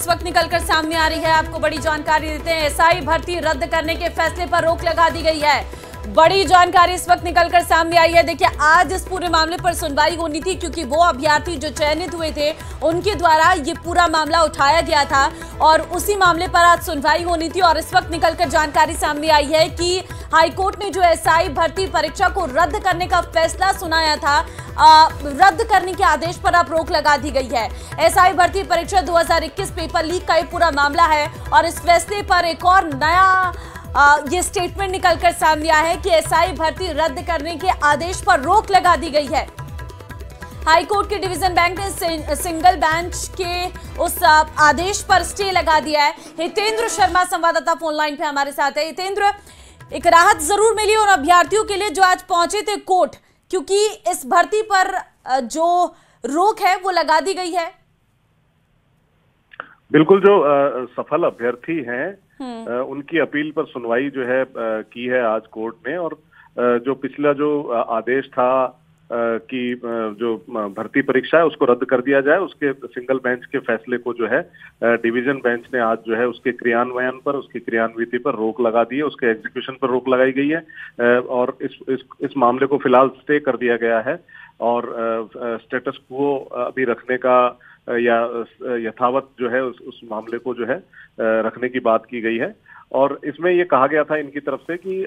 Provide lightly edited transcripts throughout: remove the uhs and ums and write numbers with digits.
इस वक्त निकलकर सामने आ रही है, आपको बड़ी जानकारी देते हैं। एसआई भर्ती रद्द करने के फैसले पर रोक लगा दी गई है। बड़ी जानकारी इस वक्त निकलकर सामने आई है। देखिए, आज इस पूरे मामले पर सुनवाई होनी थी क्योंकि वो अभ्यर्थी जो चयनित हुए थे उनके द्वारा ये पूरा मामला उठाया गया था और उसी मामले पर आज सुनवाई होनी थी। और इस वक्त निकलकर जानकारी सामने आई है कि हाईकोर्ट ने जो एसआई भर्ती परीक्षा को रद्द करने का फैसला सुनाया था, रद्द करने के आदेश पर अब रोक लगा दी गई है। एसआई भर्ती परीक्षा 2021 पेपर लीक का ये पूरा मामला है और इस फैसले पर एक और नया ये स्टेटमेंट निकलकर सामने आया है कि एसआई भर्ती रद्द करने के आदेश पर रोक लगा दी गई है। हाईकोर्ट के डिवीजन बेंच ने सिंगल बेंच के उस आदेश पर स्टे लगा दिया है। हितेंद्र शर्मा संवाददाता फोन लाइन पे हमारे साथ है। हितेंद्र, एक राहत जरूर मिली और अभ्यर्थियों के लिए जो आज पहुंचे थे कोर्ट, क्योंकि इस भर्ती पर जो रोक है वो लगा दी गई है। बिल्कुल, जो सफल अभ्यर्थी हैं उनकी अपील पर सुनवाई जो है की है आज कोर्ट ने। और जो पिछला जो आदेश था कि जो भर्ती परीक्षा है उसको रद्द कर दिया जाए, उसके सिंगल बेंच के फैसले को जो है डिवीजन बेंच ने आज जो है उसके क्रियान्वयन पर, उसकी क्रियान्विति पर रोक लगा दी है, उसके एग्जीक्यूशन पर रोक लगाई गई है। और इस मामले को फिलहाल स्टे कर दिया गया है और स्टेटस क्वो अभी रखने का या यथावत जो है उस मामले को जो है रखने की बात की गई है। और इसमें ये कहा गया था इनकी तरफ से कि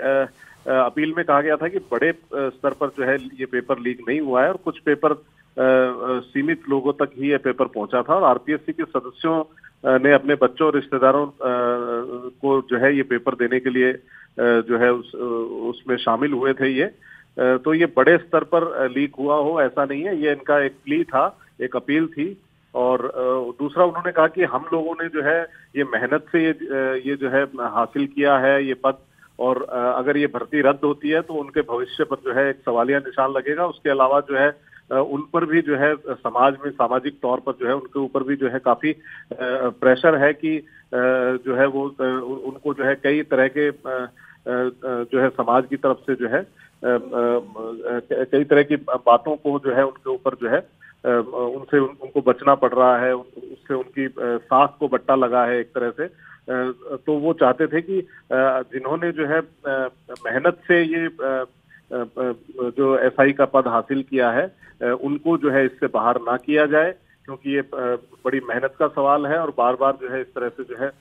अपील में कहा गया था कि बड़े स्तर पर जो है ये पेपर लीक नहीं हुआ है और कुछ पेपर सीमित लोगों तक ही ये पेपर पहुंचा था और आरपीएससी के सदस्यों ने अपने बच्चों और रिश्तेदारों को जो है ये पेपर देने के लिए जो है उसमें शामिल हुए थे। ये तो ये बड़े स्तर पर लीक हुआ हो ऐसा नहीं है, ये इनका एक प्ली था, एक अपील थी। और दूसरा उन्होंने कहा कि हम लोगों ने जो है ये मेहनत से ये जो है हासिल किया है ये पद, और अगर ये भर्ती रद्द होती है तो उनके भविष्य पर जो है एक सवालिया निशान लगेगा। उसके अलावा जो है उन पर भी जो है समाज में सामाजिक तौर पर जो है उनके ऊपर भी जो है काफी प्रेशर है कि जो है वो उनको जो है कई तरह के जो है समाज की तरफ से जो है कई तरह की बातों को जो है उनके ऊपर जो है उनसे उनको बचना पड़ रहा है, उससे उनकी सांस को बट्टा लगा है एक तरह से। तो वो चाहते थे कि जिन्होंने जो है मेहनत से ये जो एसआई का पद हासिल किया है उनको जो है इससे बाहर ना किया जाए, क्योंकि ये बड़ी मेहनत का सवाल है और बार बार जो है इस तरह से जो है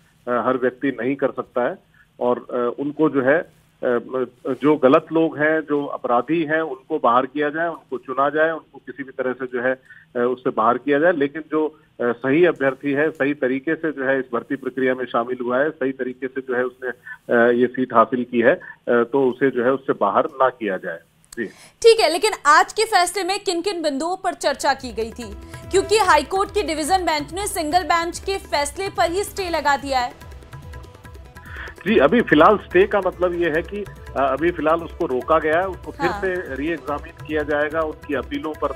हर व्यक्ति नहीं कर सकता है। और उनको जो है जो गलत लोग हैं, जो अपराधी हैं, उनको बाहर किया जाए, उनको चुना जाए, उनको किसी भी तरह से जो है उससे बाहर किया जाए। लेकिन जो सही अभ्यर्थी है, सही तरीके से जो है इस भर्ती प्रक्रिया में शामिल हुआ है, सही तरीके से जो है उसने ये सीट हासिल की है, तो उसे जो है उससे बाहर ना किया जाए। ठीक है, लेकिन आज के फैसले में किन किन बिंदुओं पर चर्चा की गई थी? क्योंकि हाईकोर्ट के डिवीजन बेंच ने सिंगल बेंच के फैसले पर ही स्टे लगा दिया है। जी, अभी फिलहाल स्टे का मतलब ये है कि अभी फिलहाल उसको रोका गया है, उसको फिर से री एग्जामिन किया जाएगा, उनकी अपीलों पर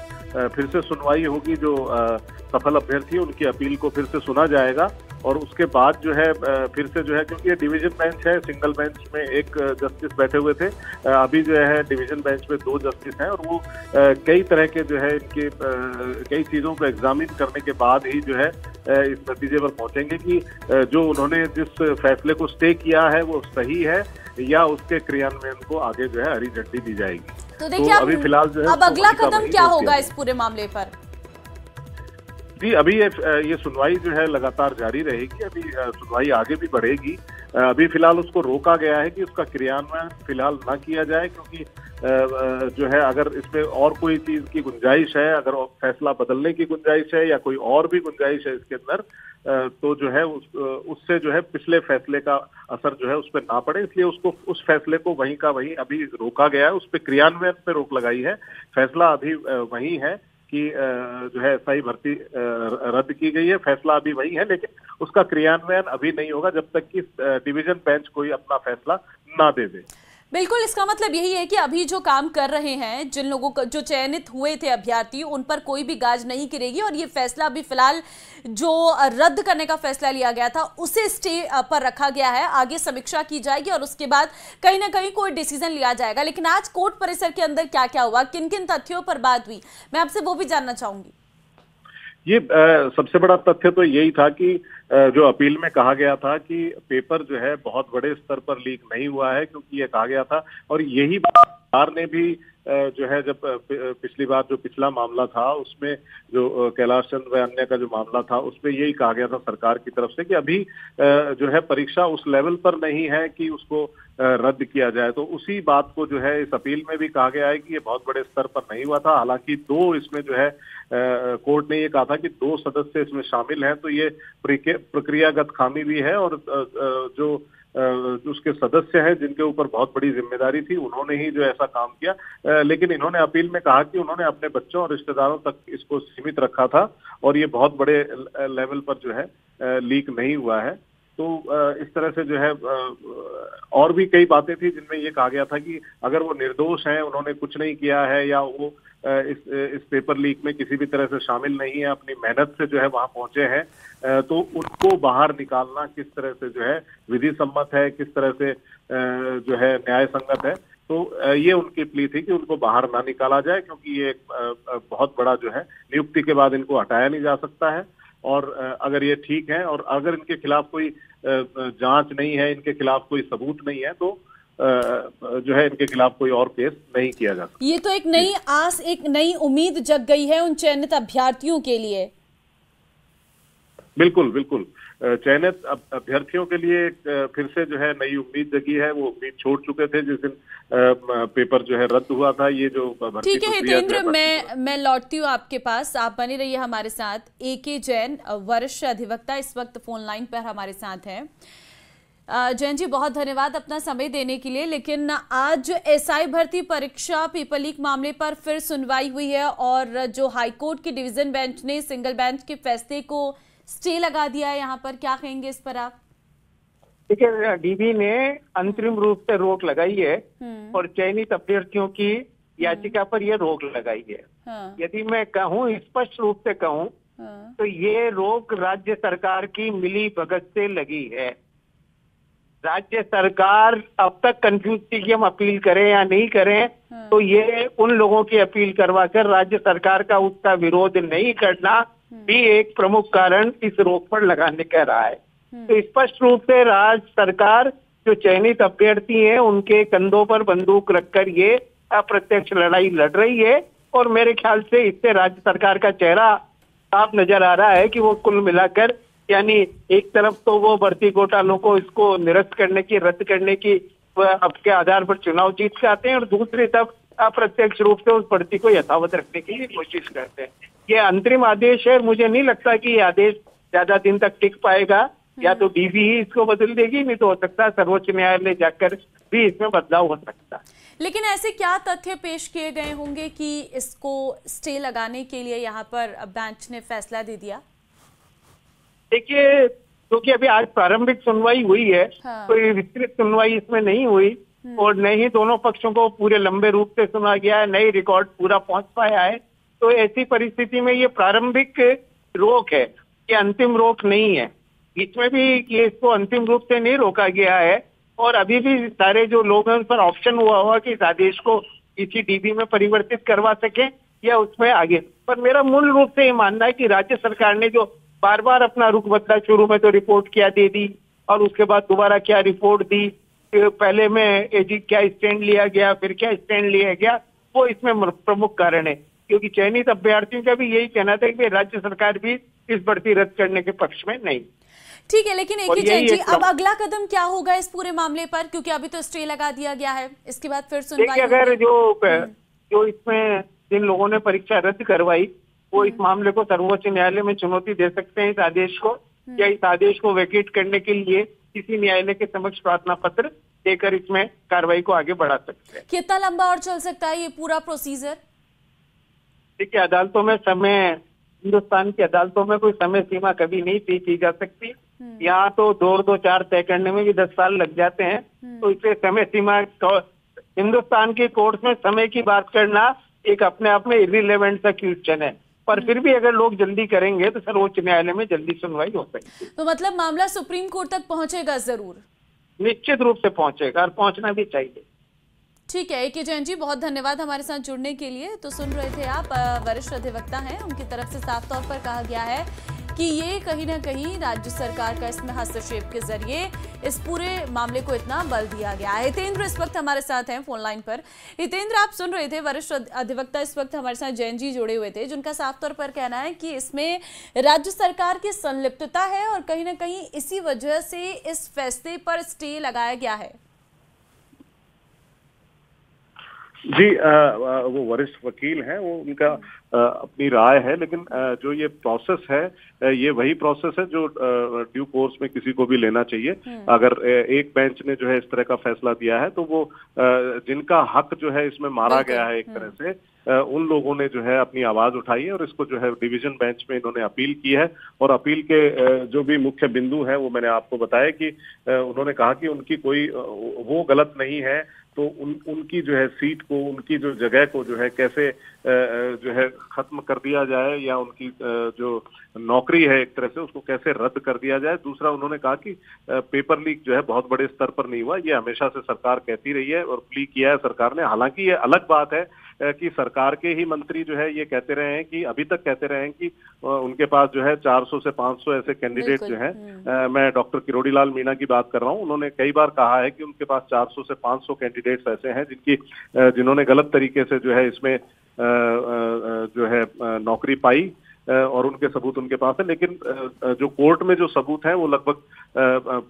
फिर से सुनवाई होगी। जो सफल अभ्यर्थी है उनकी अपील को फिर से सुना जाएगा और उसके बाद जो है फिर से जो है, क्योंकि ये डिवीजन बेंच है, सिंगल बेंच में एक जस्टिस बैठे हुए थे, अभी जो है डिवीजन बेंच में 2 जस्टिस हैं और वो कई तरह के जो है इनके कई चीज़ों को एग्जामिन करने के बाद ही जो है इस नतीजे पर पहुंचेंगे कि जो उन्होंने जिस फैसले को स्टे किया है वो सही है या उसके क्रियान्वयन को आगे जो है हरी झंडी दी जाएगी। तो देखिए, अभी फिलहाल जो है अब अगला कदम क्या होगा इस पूरे मामले पर? जी, अभी ये सुनवाई जो है लगातार जारी रहेगी, अभी सुनवाई आगे भी बढ़ेगी। अभी फिलहाल उसको रोका गया है कि उसका क्रियान्वयन फिलहाल ना किया जाए, क्योंकि जो है अगर इसमें और कोई चीज की गुंजाइश है, अगर फैसला बदलने की गुंजाइश है या कोई और भी गुंजाइश है इसके अंदर, तो जो है उससे जो है पिछले फैसले का असर जो है उस पर ना पड़े, इसलिए उसको उस फैसले को वहीं का वहीं अभी रोका गया है। उस पर क्रियान्वयन पे रोक लगाई है। फैसला अभी वही है कि जो है एसआई भर्ती रद्द की गई है, फैसला अभी वही है, लेकिन उसका क्रियान्वयन अभी नहीं होगा जब तक कि डिवीजन बेंच कोई अपना फैसला ना दे दे। बिल्कुल, इसका मतलब यही है कि अभी जो काम कर रहे हैं, जिन लोगों को जो चयनित हुए थे अभ्यर्थी, उन पर कोई भी गाज नहीं गिरेगी और ये फैसला अभी फिलहाल जो रद्द करने का फैसला लिया गया था उसे स्टे पर रखा गया है। आगे समीक्षा की जाएगी और उसके बाद कहीं ना कहीं कोई डिसीजन लिया जाएगा। लेकिन आज कोर्ट परिसर के अंदर क्या क्या हुआ, किन किन तथ्यों पर बात हुई, मैं आपसे वो भी जानना चाहूंगी। ये सबसे बड़ा तथ्य तो यही था कि जो अपील में कहा गया था कि पेपर जो है बहुत बड़े स्तर पर लीक नहीं हुआ है, क्योंकि ये कहा गया था और यही बात सरकार ने भी जो है जब पिछली बार जो पिछला मामला था उसमें जो कैलाश चंद्र व अन्य का जो मामला था उसमें यही कहा गया था सरकार की तरफ से कि अभी जो है परीक्षा उस लेवल पर नहीं है कि उसको रद्द किया जाए। तो उसी बात को जो है इस अपील में भी कहा गया है कि ये बहुत बड़े स्तर पर नहीं हुआ था। हालांकि दो इसमें जो है कोर्ट ने ये कहा था कि 2 सदस्य इसमें शामिल हैं, तो ये प्रक्रियागत खामी भी है और जो उसके सदस्य हैं जिनके ऊपर बहुत बड़ी जिम्मेदारी थी उन्होंने ही जो ऐसा काम किया। लेकिन इन्होंने अपील में कहा कि उन्होंने अपने बच्चों और रिश्तेदारों तक इसको सीमित रखा था और ये बहुत बड़े लेवल पर जो है लीक नहीं हुआ है। तो इस तरह से जो है और भी कई बातें थी जिनमें ये कहा गया था कि अगर वो निर्दोष हैं, उन्होंने कुछ नहीं किया है या वो इस पेपर लीक में किसी भी तरह से शामिल नहीं है, अपनी मेहनत से जो है वहां पहुंचे हैं, तो उनको बाहर निकालना किस तरह से जो है विधि सम्मत है, किस तरह से जो है न्याय संगत है। तो ये उनकी प्ली थी कि उनको बाहर ना निकाला जाए, क्योंकि ये बहुत बड़ा जो है नियुक्ति के बाद इनको हटाया नहीं जा सकता है और अगर ये ठीक है और अगर इनके खिलाफ कोई जांच नहीं है, इनके खिलाफ कोई सबूत नहीं है, तो जो है इनके खिलाफ कोई और केस नहीं किया जा सकता। ये तो एक नई आस, एक नई उम्मीद जग गई है उन चयनित अभ्यर्थियों के लिए। बिल्कुल बिल्कुल, चयनित अभ्यर्थियों के लिए फिर से जो है नई उम्मीद जगी है। वो उम्मीद छोड़ चुके थे जिस दिन पेपर जो है रद्द हुआ था। ये जो ठीक है हितेंद्र, मैं लौटती हूँ आपके पास, आप बने रहिए हमारे साथ। AK जैन वरिष्ठ अधिवक्ता इस वक्त फोन लाइन पर हमारे साथ हैं। जैन जी बहुत धन्यवाद अपना समय देने के लिए। लेकिन आज SI भर्ती परीक्षा पेपर लीक मामले पर फिर सुनवाई हुई है और जो हाईकोर्ट की डिवीजन बेंच ने सिंगल बेंच के फैसले को स्टे लगा दिया है, यहाँ पर क्या कहेंगे इस पर आप? ठीक है, DB ने अंतरिम रूप से रोक लगाई है और चयनित अभ्यर्थियों की याचिका पर यह रोक लगाई है। हाँ। यदि मैं कहूँ, स्पष्ट रूप से कहूँ, हाँ। तो ये रोक राज्य सरकार की मिली भगत से लगी है। राज्य सरकार अब तक कंफ्यूज थी कि हम अपील करें या नहीं करें, तो ये उन लोगों की अपील करवा कर राज्य सरकार का उसका विरोध नहीं करना भी एक प्रमुख कारण इस रोक पर लगाने का रहा है। तो स्पष्ट रूप से राज्य सरकार जो चयनित अभ्यर्थी हैं उनके कंधों पर बंदूक रखकर ये अप्रत्यक्ष लड़ाई लड़ रही है और मेरे ख्याल से इससे राज्य सरकार का चेहरा साफ नजर आ रहा है कि वो कुल मिलाकर, यानी एक तरफ तो वो भर्ती घोटालों को इसको निरस्त करने की, रद्द करने की अब के आधार पर चुनाव जीत चाहते हैं और दूसरी तरफ अप्रत्यक्ष रूप से उस भर्ती को यथावत रखने की कोशिश करते हैं। ये अंतरिम आदेश है, मुझे नहीं लगता कि ये आदेश ज्यादा दिन तक टिक पाएगा। या तो DB ही इसको बदल देगी, नहीं तो हो सकता है सर्वोच्च न्यायालय जाकर भी इसमें बदलाव हो सकता है। लेकिन ऐसे क्या तथ्य पेश किए गए होंगे कि इसको स्टे लगाने के लिए यहाँ पर बेंच ने फैसला दे दिया? देखिए, क्योंकि अभी आज प्रारंभिक सुनवाई हुई है, हाँ। कोई विस्तृत सुनवाई इसमें नहीं हुई और न ही दोनों पक्षों को पूरे लंबे रूप से सुना गया है, नई रिकॉर्ड पूरा पहुंच पाया है। तो ऐसी परिस्थिति में ये प्रारंभिक रोक है, ये अंतिम रोक नहीं है। बीच में भी ये इसको अंतिम रूप से नहीं रोका गया है और अभी भी सारे जो लोग हैं उन पर ऑप्शन हुआ कि इस आदेश को किसी DB में परिवर्तित करवा सके या उसमें आगे। पर मेरा मूल रूप से ये मानना है कि राज्य सरकार ने जो बार बार अपना रुख बदला, शुरू में तो रिपोर्ट क्या दे दी और उसके बाद दोबारा क्या रिपोर्ट दी, पहले में क्या स्टैंड लिया गया, फिर क्या स्टैंड लिया गया, वो इसमें प्रमुख कारण है। क्योंकि चयनित अभ्यर्थियों का भी यही कहना था कि राज्य सरकार भी इस भर्ती रद्द करने के पक्ष में नहीं। ठीक है, लेकिन AK जैन जी अब अगला कदम क्या होगा इस पूरे मामले पर? क्योंकि अभी तो स्टे लगा दिया गया है, इसके बाद फिर सुनवाई। अगर जो इसमें जिन लोगों ने परीक्षा रद्द करवाई वो इस मामले को सर्वोच्च न्यायालय में चुनौती दे सकते हैं, इस आदेश को, या इस आदेश को वेकेट करने के लिए किसी न्यायालय के समक्ष प्रार्थना पत्र देकर इसमें कार्रवाई को आगे बढ़ा सकते हैं। कितना लंबा और चल सकता है ये पूरा प्रोसीजर? देखिए, अदालतों में हिंदुस्तान की अदालतों में कोई समय सीमा कभी नहीं तय की जा सकती। यहाँ तो 2-4 तय करने में भी 10 साल लग जाते हैं। तो इसलिए समय सीमा, हिंदुस्तान की कोर्ट में समय की बात करना एक अपने आप में इर्रिलेवेंट सा क्वेश्चन है, पर फिर भी अगर लोग जल्दी करेंगे तो सर्वोच्च न्यायालय में जल्दी सुनवाई हो सकती है। तो मतलब मामला सुप्रीम कोर्ट तक पहुंचेगा जरूर? निश्चित रूप से पहुंचेगा और पहुंचना भी चाहिए। ठीक है AK जैन जी, बहुत धन्यवाद हमारे साथ जुड़ने के लिए। तो सुन रहे थे आप, वरिष्ठ अधिवक्ता हैं, उनकी तरफ से साफ तौर पर कहा गया है कि ये कहीं ना कहीं राज्य सरकार का इसमें हस्तक्षेप के जरिए इस पूरे मामले को इतना बल दिया गया है। हितेंद्र इस वक्त हमारे साथ हैं फोन लाइन पर। हितेंद्र, आप सुन रहे थे, वरिष्ठ अधिवक्ता इस वक्त हमारे साथ जैन जी जुड़े हुए थे, जिनका साफ तौर पर कहना है कि इसमें राज्य सरकार की संलिप्तता है और कहीं ना कहीं इसी वजह से इस फैसले पर स्टे लगाया गया है। जी, वो वरिष्ठ वकील हैं, वो उनका अपनी राय है, लेकिन जो ये प्रोसेस है ये वही प्रोसेस है जो ड्यू कोर्स में किसी को भी लेना चाहिए। अगर एक बेंच ने जो है इस तरह का फैसला दिया है तो वो जिनका हक जो है इसमें मारा गया है एक तरह से, उन लोगों ने जो है अपनी आवाज उठाई है और इसको जो है डिवीजन बेंच में इन्होंने अपील की है। और अपील के जो भी मुख्य बिंदु है वो मैंने आपको बताया कि उन्होंने कहा कि उनकी कोई वो गलत नहीं है, तो उनकी जो है सीट को, उनकी जो जगह को जो है कैसे जो है खत्म कर दिया जाए, या उनकी जो नौकरी है एक तरह से उसको कैसे रद्द कर दिया जाए। दूसरा, उन्होंने कहा कि पेपर लीक जो है बहुत बड़े स्तर पर नहीं हुआ, ये हमेशा से सरकार कहती रही है और प्ली किया है सरकार ने। हालांकि ये अलग बात है कि सरकार के ही मंत्री जो है ये कहते रहे हैं कि अभी तक कहते रहे हैं कि उनके पास जो है 400 से 500 ऐसे कैंडिडेट जो हैं। मैं डॉक्टर किरोड़ी लाल मीणा की बात कर रहा हूं, उन्होंने कई बार कहा है कि उनके पास 400 से 500 कैंडिडेट्स ऐसे हैं जिन्होंने गलत तरीके से जो है इसमें जो है नौकरी पाई और उनके सबूत उनके पास है। लेकिन जो कोर्ट में जो सबूत हैं वो लगभग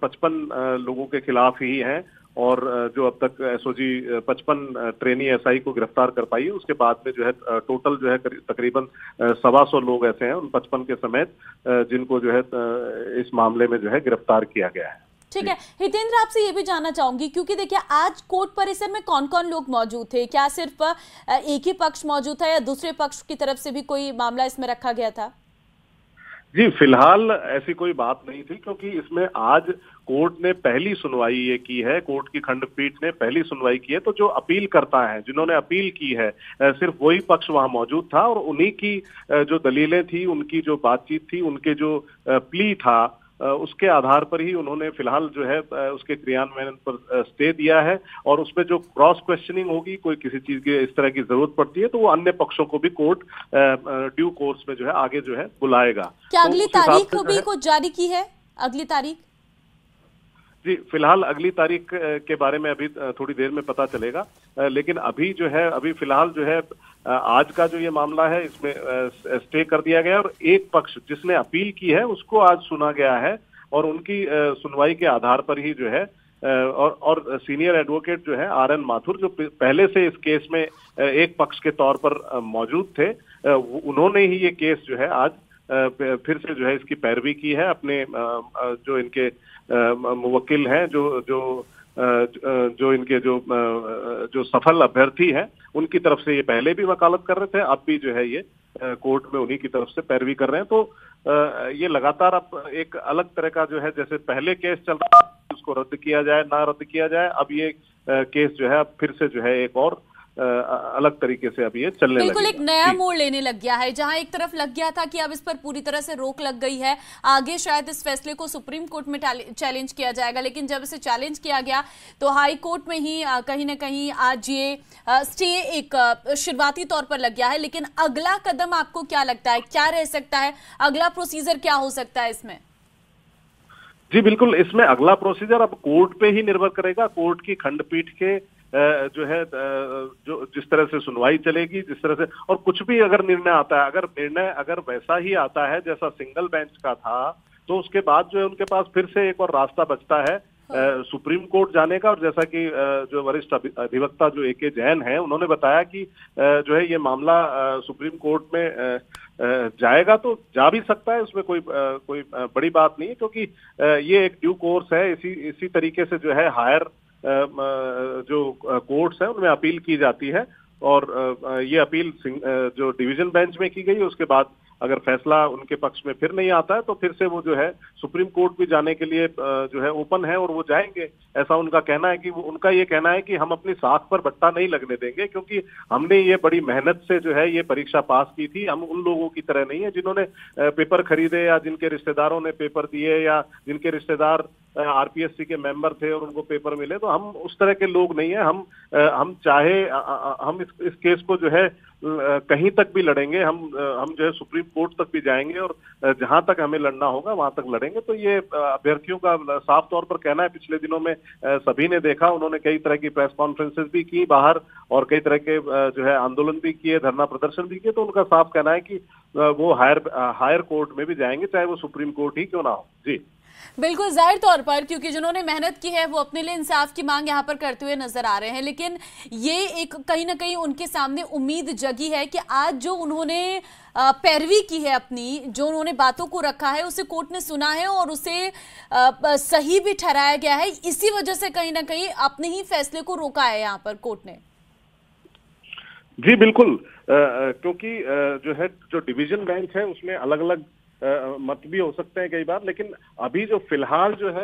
55 लोगों के खिलाफ ही हैं, और जो अब तक एसओजी 55 ट्रेनी एसआई को गिरफ्तार कर पाई है। उसके बाद में जो है टोटल जो है तकरीबन 125 लोग ऐसे हैं उन 55 के समेत जिनको जो है इस मामले में जो है गिरफ्तार किया गया है। ठीक है हितेंद्र, आपसे ये भी जानना चाहूंगी, क्योंकि देखिए आज कोर्ट परिसर में कौन कौन लोग मौजूद थे? क्या सिर्फ एक ही पक्ष मौजूद था या दूसरे पक्ष की तरफ से भी कोई मामला इसमें रखा गया था? जी, फिलहाल ऐसी कोई बात नहीं थी, क्योंकि इसमें आज कोर्ट ने पहली सुनवाई ये की है, कोर्ट की खंडपीठ ने पहली सुनवाई की है। तो जो अपील करता है, जिन्होंने अपील की है, सिर्फ वही पक्ष वहां मौजूद था और उन्हीं की जो दलीलें थी, उनकी जो बातचीत थी, उनके जो प्ली था, उसके आधार पर ही उन्होंने फिलहाल जो है उसके क्रियान्वयन पर स्टे दिया है। और उसमें जो क्रॉस क्वेश्चनिंग होगी, कोई किसी चीज की इस तरह की जरूरत पड़ती है तो वो अन्य पक्षों को भी कोर्ट ड्यू कोर्स में जो है आगे जो है बुलाएगा। क्या अगली तारीख भी कुछ जारी की है? अगली तारीख? जी, फिलहाल अगली तारीख के बारे में अभी थोड़ी देर में पता चलेगा, लेकिन अभी जो है अभी फिलहाल जो है आज का जो ये मामला है इसमें स्टे कर दिया गया और एक पक्ष जिसने अपील की है उसको आज सुना गया है और उनकी सुनवाई के आधार पर ही जो है और सीनियर एडवोकेट जो है RN माथुर, जो पहले से इस केस में एक पक्ष के तौर पर मौजूद थे, उन्होंने ही ये केस जो है आज फिर से जो है इसकी पैरवी की है। अपने जो इनके मुवक्किल हैं, जो इनके जो सफल अभ्यर्थी हैं, उनकी तरफ से ये पहले भी वकालत कर रहे थे, अब भी जो है ये कोर्ट में उन्हीं की तरफ से पैरवी कर रहे हैं। तो ये लगातार अब एक अलग तरह का जो है, जैसे पहले केस चल रहा है उसको रद्द किया जाए ना रद्द किया जाए, अब ये केस जो है अब फिर से जो है एक और अलग तरीके से अब ये चलने बिल्कुल एक नया मोड़ लेने लग गया है। जहां एक तरफ लग गया था कि अब इस पर पूरी तरह से रोक लग गई है, आगे शायद इस फैसले को सुप्रीम कोर्ट में चैलेंज किया जाएगा, लेकिन जब इसे चैलेंज किया गया तो हाई कोर्ट में ही कहीं ना कहीं आज ये स्टे एक शुरुआती तौर पर लग गया है। लेकिन अगला कदम आपको क्या लगता है, क्या रह सकता है, अगला प्रोसीजर क्या हो सकता है इसमें? जी बिल्कुल, इसमें अगला प्रोसीजर अब कोर्ट पे ही निर्भर करेगा। कोर्ट की खंडपीठ के जो है जो जिस तरह से सुनवाई चलेगी, जिस तरह से, और कुछ भी अगर निर्णय आता है, अगर वैसा ही आता है जैसा सिंगल बेंच का था, तो उसके बाद जो है उनके पास फिर से एक और रास्ता बचता है सुप्रीम कोर्ट जाने का। और जैसा कि जो वरिष्ठ अधिवक्ता जो AK जैन है, उन्होंने बताया कि जो है ये मामला सुप्रीम कोर्ट में जाएगा तो जा भी सकता है, उसमें कोई बड़ी बात नहीं है, क्योंकि ये एक ड्यू कोर्स है। इसी तरीके से जो है हायर जो कोर्ट्स हैं उनमें अपील की जाती है, और ये अपील जो डिवीजन बेंच में की गई, उसके बाद अगर फैसला उनके पक्ष में फिर नहीं आता है तो फिर से वो जो है सुप्रीम कोर्ट भी जाने के लिए जो है ओपन है और वो जाएंगे। ऐसा उनका कहना है कि उनका ये कहना है कि हम अपनी साख पर बट्टा नहीं लगने देंगे, क्योंकि हमने ये बड़ी मेहनत से जो है ये परीक्षा पास की थी। हम उन लोगों की तरह नहीं है जिन्होंने पेपर खरीदे या जिनके रिश्तेदारों ने पेपर दिए या जिनके रिश्तेदार आरपीएससी के मेंबर थे और उनको पेपर मिले, तो हम उस तरह के लोग नहीं है। हम चाहे हम इस केस को जो है कहीं तक भी लड़ेंगे, हम जो है सुप्रीम कोर्ट तक भी जाएंगे और जहां तक हमें लड़ना होगा वहां तक लड़ेंगे। तो ये अभ्यर्थियों का साफ तौर पर कहना है, पिछले दिनों में सभी ने देखा, उन्होंने कई तरह की प्रेस कॉन्फ्रेंसेस भी की बाहर और कई तरह के जो है आंदोलन भी किए, धरना प्रदर्शन भी किए। तो उनका साफ कहना है कि वो हायर कोर्ट में भी जाएंगे, चाहे वो सुप्रीम कोर्ट ही क्यों ना हो। जी बिल्कुल, जाहिर तौर पर क्योंकि जिन्होंने मेहनत की है वो अपने लिए इंसाफ की मांग यहाँ पर करते हुए नजर आ रहे हैं, लेकिन ये एक कहीं ना कहीं उनके सामने उम्मीद जगी है कि आज जो उन्होंने पैरवी की है अपनी, जो उन्होंने बातों को रखा है उसे कोर्ट ने सुना है और उसे सही भी ठहराया गया है। इसी वजह से कहीं ना कहीं अपने ही फैसले को रोका है यहाँ पर कोर्ट ने। जी बिल्कुल, क्योंकि जो डिवीजन बेंच है उसमें अलग अलग मत भी हो सकते हैं कई बार, लेकिन अभी जो फिलहाल जो है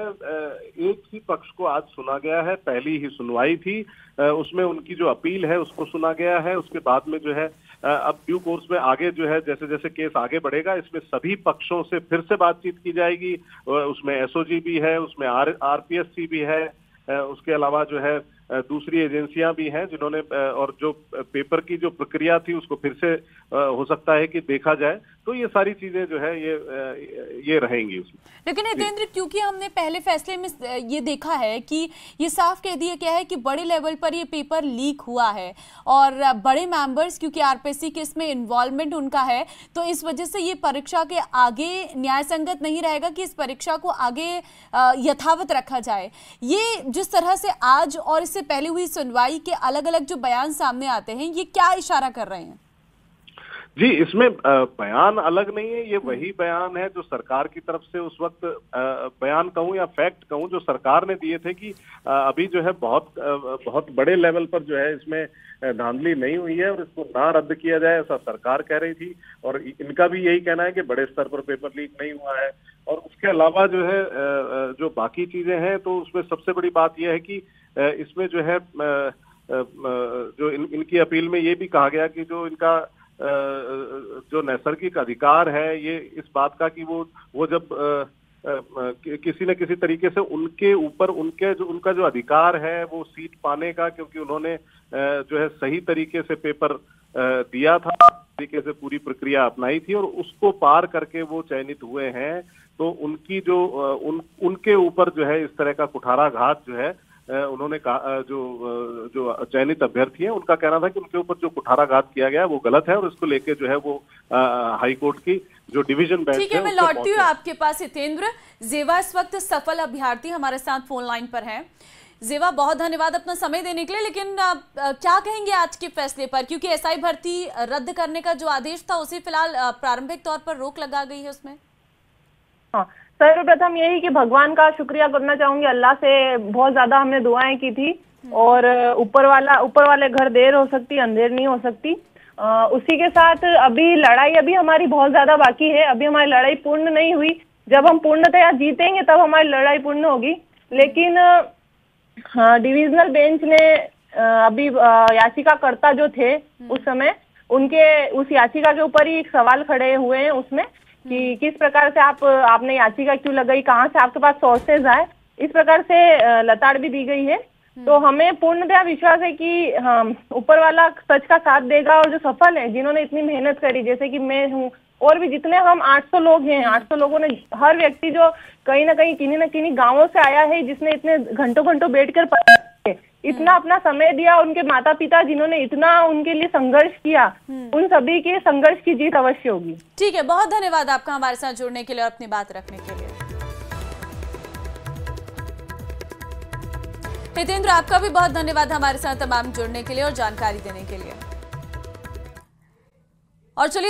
एक ही पक्ष को आज सुना गया है। पहली ही सुनवाई थी, उसमें उनकी जो अपील है उसको सुना गया है। उसके बाद में जो है अब ड्यू कोर्स में आगे जो है जैसे जैसे केस आगे बढ़ेगा इसमें सभी पक्षों से फिर से बातचीत की जाएगी। उसमें एसओजी भी है, उसमें आरपीएससी भी है, उसके अलावा जो है दूसरी एजेंसियां भी हैं जिन्होंने और जो पेपर की जो प्रक्रिया थी उसको फिर से हो सकता है कि देखा जाए। तो ये सारी चीजें जो है ये रहेंगी उसमें। लेकिन हितेंद्र, क्योंकि हमने पहले फैसले में ये देखा है कि ये साफ कह दिया गया है कि बड़े लेवल पर ये पेपर लीक हुआ है और बड़े मेंबर्स क्योंकि आरपीएससी के इसमें इन्वॉल्वमेंट उनका है, तो इस वजह से ये परीक्षा के आगे न्याय संगत नहीं रहेगा कि इस परीक्षा को आगे यथावत रखा जाए। ये जिस तरह से आज और इससे पहले हुई सुनवाई के अलग अलग जो बयान सामने आते हैं, ये क्या इशारा कर रहे हैं? जी, इसमें बयान अलग नहीं है, ये वही बयान है जो सरकार की तरफ से उस वक्त बयान कहूं या फैक्ट कहूं जो सरकार ने दिए थे कि अभी जो है बहुत बड़े लेवल पर जो है इसमें धांधली नहीं हुई है और इसको ना रद्द किया जाए, ऐसा सरकार कह रही थी। और इनका भी यही कहना है कि बड़े स्तर पर पेपर लीक नहीं हुआ है। और उसके अलावा जो है जो बाकी चीजें हैं तो उसमें सबसे बड़ी बात यह है कि इसमें जो है जो इनकी अपील में ये भी कहा गया कि जो इनका जो नैसर्गिक अधिकार है ये इस बात का कि वो जब किसी न किसी तरीके से उनके ऊपर उनका जो अधिकार है वो सीट पाने का, क्योंकि उन्होंने जो है सही तरीके से पेपर दिया था, तरीके से पूरी प्रक्रिया अपनाई थी और उसको पार करके वो चयनित हुए हैं। तो उनकी जो उनके ऊपर जो है इस तरह का कुठाराघात जो है उन्होंने कहा, जो चयनित अभ्यर्थी हैं उनका कहना था कि उनके ऊपर जो कुठाराघात किया गया वो गलत है और इसको लेके जो है वो हाई कोर्ट की जो डिवीजन बेंच है। ठीक है, मैं लौटती हूँ आपके पास हितेंद्र। जेवा इस वक्त सफल अभ्यर्थी हमारे साथ फोन लाइन पर है। जेवा, बहुत धन्यवाद अपना समय देने के लिए, लेकिन क्या कहेंगे आज के फैसले पर, क्योंकि एसआई भर्ती रद्द करने का जो आदेश था उसे फिलहाल प्रारंभिक तौर पर रोक लगा गई है उसमें? हाँ, सर्वप्रथम यही कि भगवान का शुक्रिया करना चाहूंगी। अल्लाह से बहुत ज्यादा हमने दुआएं की थी और ऊपर वाले घर देर हो सकती अंधेर नहीं हो सकती। उसी के साथ अभी लड़ाई हमारी बहुत ज्यादा बाकी है, अभी हमारी लड़ाई पूर्ण नहीं हुई। जब हम पूर्णतया जीतेंगे तब हमारी लड़ाई पूर्ण होगी। लेकिन डिविजनल बेंच ने अभी याचिकाकर्ता जो थे उस समय उनके उस याचिका के ऊपर ही एक सवाल खड़े हुए हैं उसमें कि किस प्रकार से आपने याचिका क्यों लगाई, कहाँ से आपके पास सोर्सेज आए, इस प्रकार से लताड़ भी दी गई है। तो हमें पूर्णतः विश्वास है कि हाँ, ऊपर वाला सच का साथ देगा और जो सफल है, जिन्होंने इतनी मेहनत करी, जैसे कि मैं हूँ और भी जितने हम 800 लोग हैं, 800 लोगों ने, हर व्यक्ति जो कहीं ना कहीं किन्हीं न किन्हीं गांवों से आया है, जिसने इतने घंटों बैठकर इतना अपना समय दिया, उनके माता पिता जिन्होंने इतना उनके लिए संघर्ष किया, उन सभी के संघर्ष की जीत अवश्य होगी। ठीक है, बहुत धन्यवाद आपका हमारे साथ जुड़ने के लिए और अपनी बात रखने के लिए। हितेंद्र, आपका भी बहुत धन्यवाद हमारे साथ तमाम जुड़ने के लिए और जानकारी देने के लिए। और चलिए